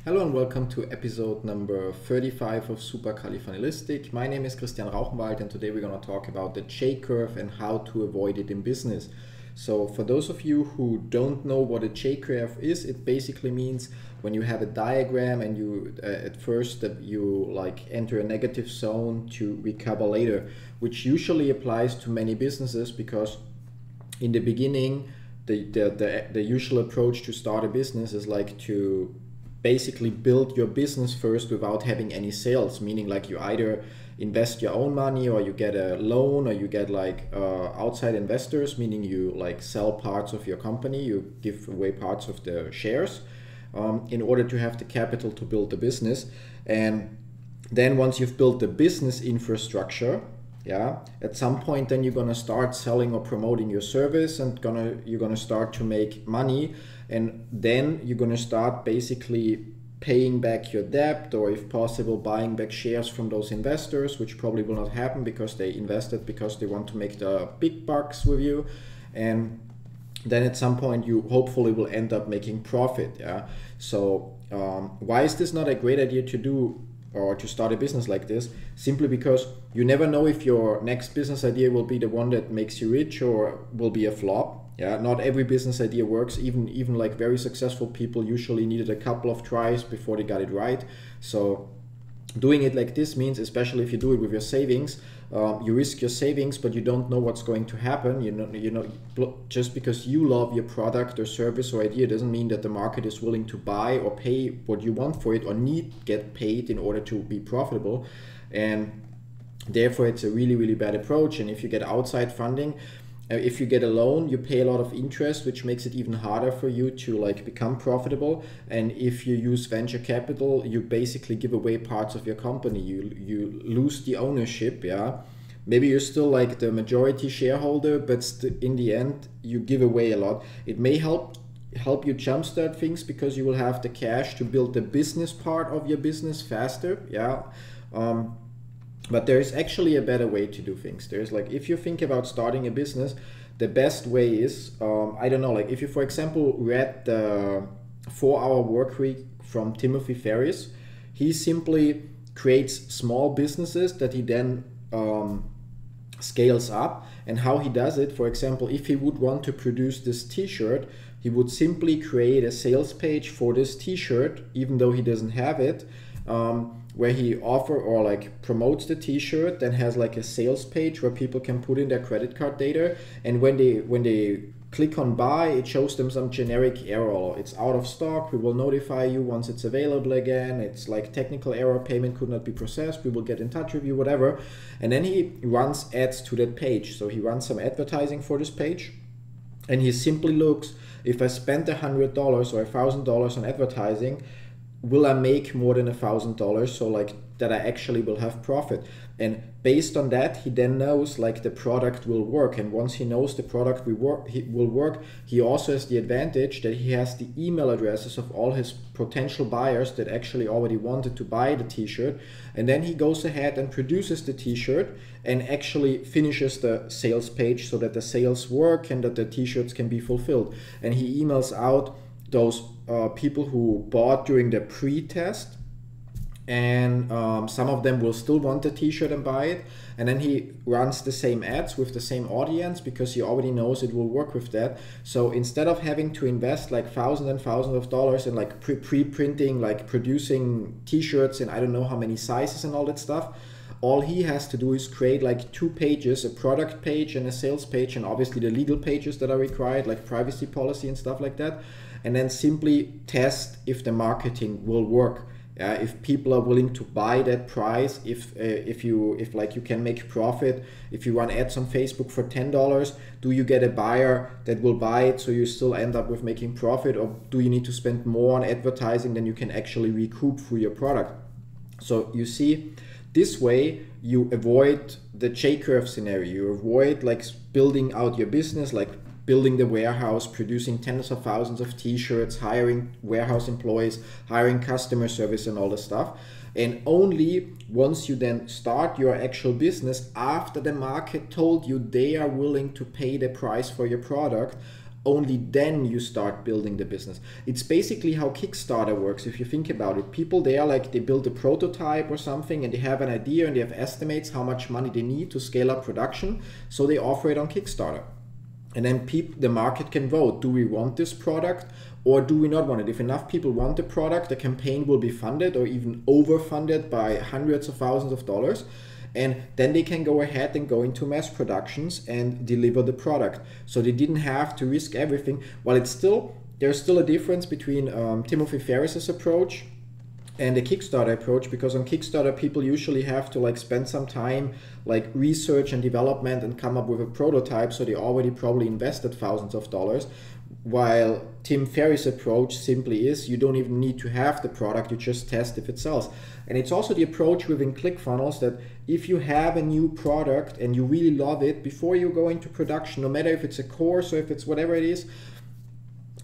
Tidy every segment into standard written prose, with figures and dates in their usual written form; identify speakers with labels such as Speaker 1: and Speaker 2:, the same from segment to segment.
Speaker 1: Hello and welcome to episode number 35 of Supercalifragilistic. My name is Christian Rauchenwald and today we're going to talk about the J-curve and how to avoid it in business. So for those of you who don't know what a J-curve is, it basically means when you have a diagram and you at first you like enter a negative zone to recover later, which usually applies to many businesses because in the beginning the usual approach to start a business is like to basically build your business first without having any sales, meaning like you either invest your own money or you get a loan or you get like outside investors, meaning you like sell parts of your company, you give away parts of the shares in order to have the capital to build the business. And then once you've built the business infrastructure, at some point then you're gonna start selling or promoting your service and you're gonna start to make money, and then you're gonna start basically paying back your debt, or if possible buying back shares from those investors, which probably will not happen because they invested because they want to make the big bucks with you. And then at some point you hopefully will end up making profit. So why is this not a great idea to do or to start a business like this? Simply because you never know if your next business idea will be the one that makes you rich or will be a flop. Not every business idea works. Even like very successful people usually needed a couple of tries before they got it right. So doing it like this means, especially if you do it with your savings, you risk your savings, but you don't know what's going to happen. Just because you love your product or service or idea doesn't mean that the market is willing to buy or pay what you want for it or get paid in order to be profitable. And therefore it's a really bad approach. And if you get outside funding, if you get a loan, you pay a lot of interest, which makes it even harder for you to like become profitable. And if you use venture capital, you basically give away parts of your company. You lose the ownership. Maybe you're still like the majority shareholder, but in the end you give away a lot. It may help you jumpstart things because you will have the cash to build the business part of your business faster. But there is actually a better way to do things. There's like, if you think about starting a business, the best way is, I don't know, like if you, for example, read the 4-Hour Work Week from Timothy Ferriss, he simply creates small businesses that he then scales up. And how he does it, for example, if he would want to produce this t-shirt, he would simply create a sales page for this t-shirt, even though he doesn't have it, where he offer or like promotes the t-shirt, then has like a sales page where people can put in their credit card data, and when they click on buy, it shows them some generic error. It's out of stock, we will notify you once it's available again, it's like technical error, payment could not be processed, we will get in touch with you, whatever. And then he runs ads to that page. So he runs some advertising for this page, and he simply looks, if I spent $100 or $1,000 on advertising, will I make more than $1,000, so like that I actually will have profit? And based on that, he then knows like the product will work. And once he knows the product will work, he also has the advantage that he has the email addresses of all his potential buyers that actually already wanted to buy the t-shirt. And then he goes ahead and produces the t-shirt and actually finishes the sales page so that the sales work and that the t-shirts can be fulfilled. And he emails out those people who bought during the pre-test, and some of them will still want the t-shirt and buy it, and then he runs the same ads with the same audience because he already knows it will work with that. So instead of having to invest like thousands and thousands of dollars in like pre-printing, like producing t-shirts in I don't know how many sizes and all that stuff, all he has to do is create like 2 pages, a product page and a sales page, and obviously the legal pages that are required, like privacy policy and stuff like that, and then simply test if the marketing will work. If people are willing to buy that price, if like you can make profit, if you run ads on Facebook for $10, do you get a buyer that will buy it so you still end up with making profit, or do you need to spend more on advertising than you can actually recoup through your product? So you see, this way you avoid the J-curve scenario. You avoid like building out your business, like building the warehouse, producing tens of thousands of t-shirts, hiring warehouse employees, hiring customer service and all the stuff. And only once you then start your actual business, after the market told you they are willing to pay the price for your product, only then you start building the business. It's basically how Kickstarter works if you think about it. People there, like, they build a prototype or something and they have an idea and they have estimates how much money they need to scale up production, so they offer it on Kickstarter. And then the market can vote. Do we want this product or do we not want it? If enough people want the product, the campaign will be funded or even overfunded by hundreds of thousands of dollars. And then they can go ahead and go into mass productions and deliver the product. So they didn't have to risk everything. While there's still a difference between Timothy Ferriss's approach and the Kickstarter approach, because on Kickstarter people usually have to like spend some time like research and development and come up with a prototype, so they already probably invested thousands of dollars. While Tim Ferriss' approach simply is you don't even need to have the product, you just test if it sells. And it's also the approach within Clickfunnels that if you have a new product and you really love it, before you go into production, no matter if it's a course or if it's whatever it is,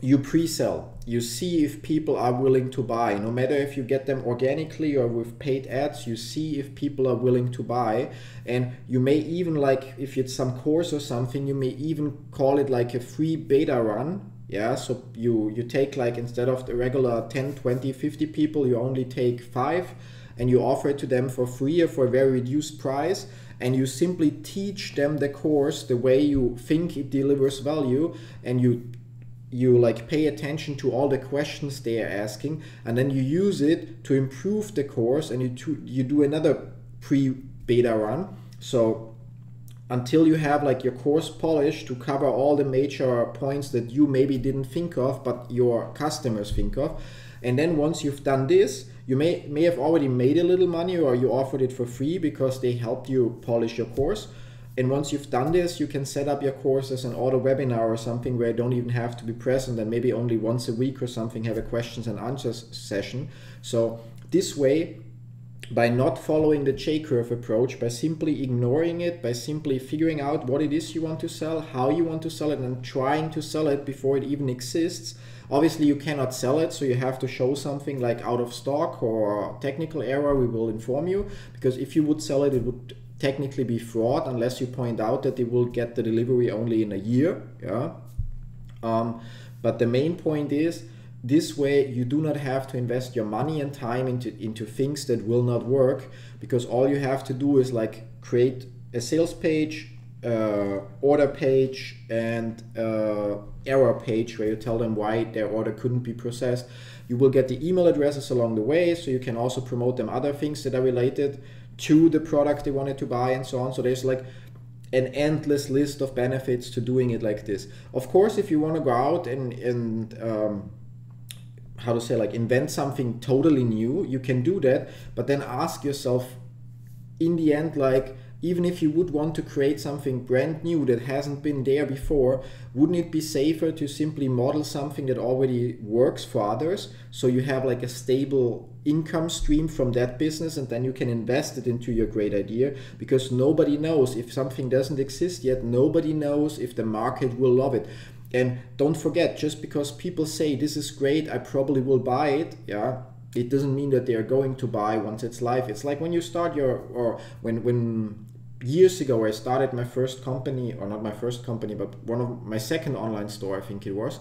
Speaker 1: you pre-sell. You see if people are willing to buy. No matter if you get them organically or with paid ads, you see if people are willing to buy. And you may even, like, if it's some course or something, you may even call it like a free beta run. Yeah, so you take, like, instead of the regular 10, 20, 50 people, you only take 5 and you offer it to them for free or for a very reduced price. And you simply teach them the course the way you think it delivers value, and you like pay attention to all the questions they are asking, and then you use it to improve the course, and you do another pre-beta run. So until you have like your course polished to cover all the major points that you maybe didn't think of but your customers think of. And then once you've done this, you may have already made a little money, or you offered it for free because they helped you polish your course. And once you've done this, you can set up your course as an auto webinar or something where you don't even have to be present, and maybe only once a week or something have a questions and answers session. So this way, by not following the J-curve approach, by simply ignoring it, by simply figuring out what it is you want to sell, how you want to sell it, and trying to sell it before it even exists. Obviously you cannot sell it, so you have to show something like out of stock or technical error. We will inform you, because if you would sell it, it would technically be fraud unless you point out that they will get the delivery only in a year. Yeah. But the main point is, this way you do not have to invest your money and time into things that will not work, because all you have to do is like create a sales page, order page, and error page where you tell them why their order couldn't be processed. You will get the email addresses along the way, so you can also promote them other things that are related to the product they wanted to buy and so on. So there's like an endless list of benefits to doing it like this. Of course, if you want to go out and how to say, like, invent something totally new, you can do that, but then ask yourself in the end, like, even if you would want to create something brand new that hasn't been there before, wouldn't it be safer to simply model something that already works for others, so you have like a stable income stream from that business, and then you can invest it into your great idea? Because nobody knows, if something doesn't exist yet, nobody knows if the market will love it. And don't forget, just because people say this is great, I probably will buy it, yeah, it doesn't mean that they are going to buy once it's live. It's like when you start when years ago I started my first company, or not my first company, but one of my second online store, I think it was,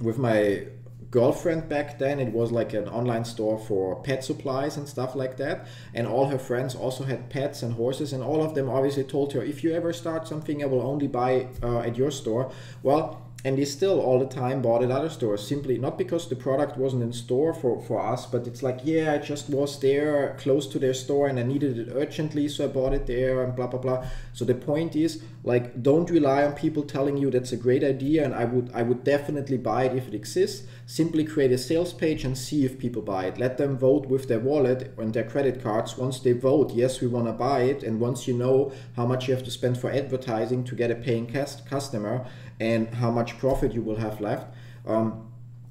Speaker 1: with my girlfriend back then. It was like an online store for pet supplies and stuff like that, and all her friends also had pets and horses, and all of them obviously told her, if you ever start something, I will only buy at your store. Well, and they still all the time bought at other stores, simply not because the product wasn't in store for us, but it's like, yeah, I just was there close to their store and I needed it urgently, so I bought it there, and blah blah blah. So the point is, like, don't rely on people telling you that's a great idea and I would definitely buy it if it exists. Simply create a sales page and see if people buy it. Let them vote with their wallet and their credit cards. Once they vote, yes, we want to buy it, and once you know how much you have to spend for advertising to get a paying customer and how much profit you will have left,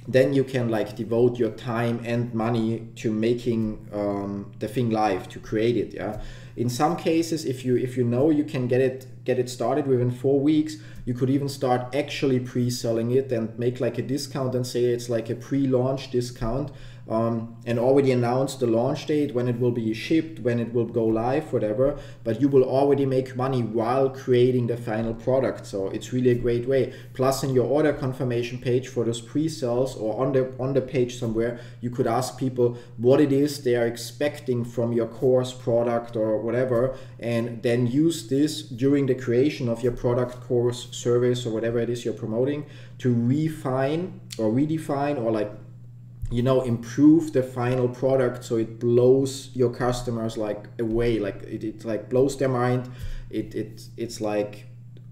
Speaker 1: then you can like devote your time and money to making the thing live, to create it. Yeah. In some cases, if you know you can get it started within 4 weeks, You could even start actually pre-selling it and make like a discount and say it's like a pre-launch discount, and already announce the launch date, when it will be shipped, when it will go live, whatever. But you will already make money while creating the final product. So it's really a great way. Plus, in your order confirmation page for those pre-sales, or on the page somewhere, you could ask people what it is they are expecting from your course, product, or whatever, and then use this during the creation of your product, course, service, or whatever it is you're promoting, to refine or redefine, or like, you know, improve the final product so it blows your customers like away, like it like blows their mind. It's like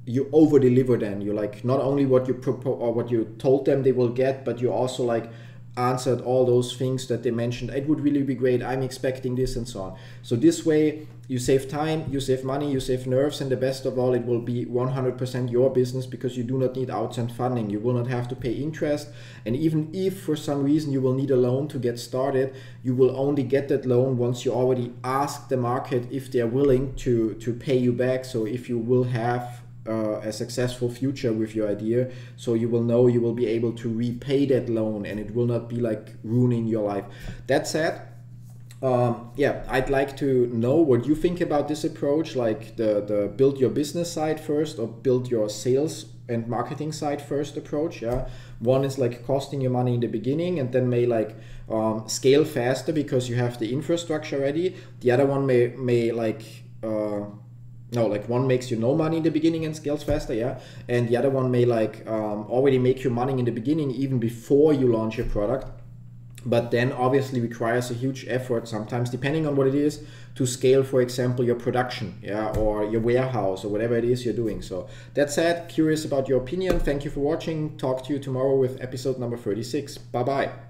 Speaker 1: you over deliver. Then you like not only what you propose or what you told them they will get, but you also like answered all those things that they mentioned. It would really be great, I'm expecting this, and so on. So this way you save time, you save money, you save nerves, and the best of all, it will be 100% your business, because you do not need outside funding. You will not have to pay interest, and even if for some reason you will need a loan to get started, you will only get that loan once you already ask the market if they are willing to pay you back. So if you will have a successful future with your idea, so you will know you will be able to repay that loan, and it will not be like ruining your life. That said, yeah, I'd like to know what you think about this approach, like the build your business side first, or build your sales and marketing side first approach. Yeah, one is like costing you money in the beginning, and then may like scale faster because you have the infrastructure ready. The other one may like no, like one makes you no money in the beginning and scales faster, yeah. And the other one may like already make you money in the beginning, even before you launch your product. But then obviously requires a huge effort sometimes, depending on what it is, to scale, for example, your production, yeah, or your warehouse, or whatever it is you're doing. So that said, curious about your opinion. Thank you for watching. Talk to you tomorrow with episode number 36. Bye-bye.